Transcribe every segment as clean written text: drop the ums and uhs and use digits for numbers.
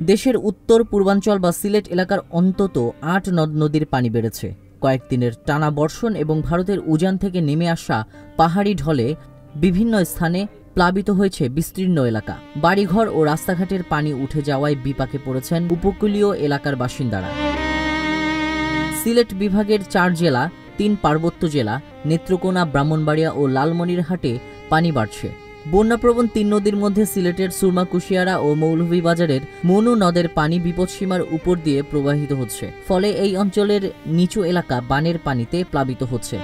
দেশের উত্তর পূর্বাঞ্চল বা সিলেট এলাকার অন্তত ৮ নদ-নদীর পানি বেড়েছে। কয়েকদিনের টানা বর্ষণ এবং ভারতের উজান থেকে নেমে আসা পাহাড়ি ঢলে বিভিন্ন স্থানে প্লাবিত হয়েছে বিস্তীর্ণ এলাকা। বাড়িঘর ও রাস্তাঘাটের পানি উঠে যাওয়ায় বিপাকে পড়েছেন উপকূলীয় এলাকার বাসিন্দারা। সিলেট বিভাগের ৪ জেলা, ৩ পার্বত্য জেলা নেত্রকোনা, ব্রাহ্মণবাড়িয়া ও লালমনিরহাটে পানি বাড়ছে। বন্যাপ্রবণ ৩ নদীর মধ্যে সিলেটের সুরমা, কুশিয়ারা ও মৌলভীবাজারের মনু নদের পানি বিপদসীমার উপর দিয়ে প্রবাহিত হচ্ছে। ফলে এই অঞ্চলের নিচু এলাকা বানের পানিতে প্লাবিত হচ্ছে।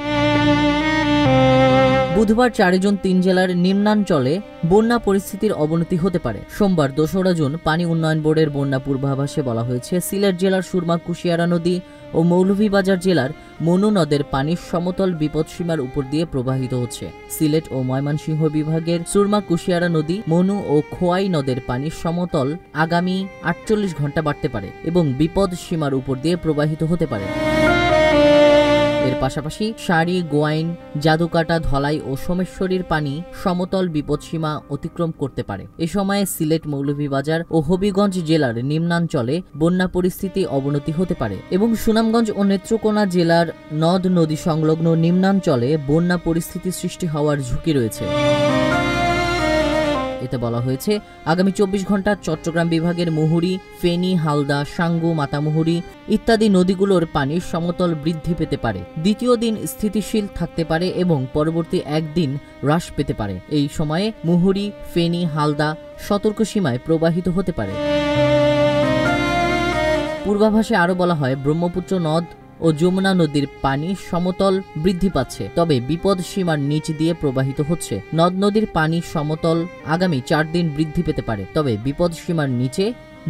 বুধবার ৪ জুন ৩ জেলার নিম্নাঞ্চলে বন্যা পরিস্থিতির অবনতি হতে পারে। সোমবার ২রা জুন পানি উন্নয়ন বোর্ডের বন্যা পূর্বাভাসে বলা হয়েছে, সিলেট জেলার সুরমা, কুশিয়ারা নদী ও মৌলভীবাজার জেলার মনু নদের পানি সমতল বিপদসীমার উপর দিয়ে প্রবাহিত হচ্ছে। সিলেট ও ময়মনসিংহ বিভাগের সুরমা, কুশিয়ারা নদী, মনু ও খোয়াই নদের পানি সমতল আগামী ৪৮ ঘন্টা বাড়তে পারে এবং বিপদ সীমার উপর দিয়ে প্রবাহিত হতে পারে। এর পাশাপাশি সারি, গোয়াইন, জাদুকাটা, ধলাই ও সোমেশ্বরীর পানি সমতল বিপদসীমা অতিক্রম করতে পারে। এ সময়ে সিলেট, মৌলভীবাজার ও হবিগঞ্জ জেলার নিম্নাঞ্চলে বন্যা পরিস্থিতি অবনতি হতে পারে এবং সুনামগঞ্জ ও নেত্রকোনা জেলার নদ নদী সংলগ্ন নিম্নাঞ্চলে বন্যা পরিস্থিতি সৃষ্টি হওয়ার ঝুঁকি রয়েছে। এতে বলা হয়েছে, আগামী ২৪ ঘন্টা চট্টগ্রাম বিভাগের মুহুরী, ফেনী, হালদা, সাঙ্গু, মাতামুহুরী ইত্যাদি নদীগুলোর পানির সমতল বৃদ্ধি পেতে পারে। দ্বিতীয় দিন স্থিতিশীল থাকতে পারে এবং পরবর্তী একদিন হ্রাস পেতে পারে। এই সময়ে মুহুরী, ফেনী, হালদা সতর্ক সীমায় প্রবাহিত হতে পারে। পূর্বাভাসে আরও বলা হয়, ব্রহ্মপুত্র নদ ও যমুনা নদীর পানি সমতল বৃদ্ধি পাচ্ছে, তবে বিপদ সীমার নিচ দিয়ে প্রবাহিত হচ্ছে। নদ নদীর পানি সমতল আগামী ৪ দিন বৃদ্ধি পেতে পারে, তবে বিপদ সীমার নিচে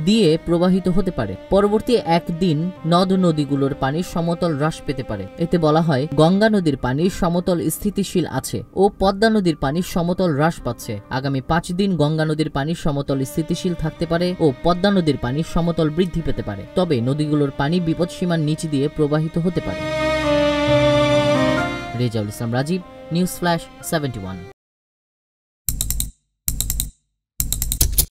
দিয়ে প্রবাহিত হতে পারে। পরবর্তী একদিন নদ নদীগুলোর পানির সমতল হ্রাস পেতে পারে। এতে বলা হয়, গঙ্গা নদীর পানির সমতল স্থিতিশীল আছে ও পদ্মা নদীর পানির সমতল হ্রাস পাচ্ছে। আগামী ৫ দিন গঙ্গা নদীর পানির সমতল স্থিতিশীল থাকতে পারে ও পদ্মা নদীর পানির সমতল বৃদ্ধি পেতে পারে, তবে নদীগুলোর পানি বিপদসীমার নিচ দিয়ে প্রবাহিত হতে পারে। রেজাউল ইসলাম রাজীব, নিউজ ফ্ল্যাশ 71।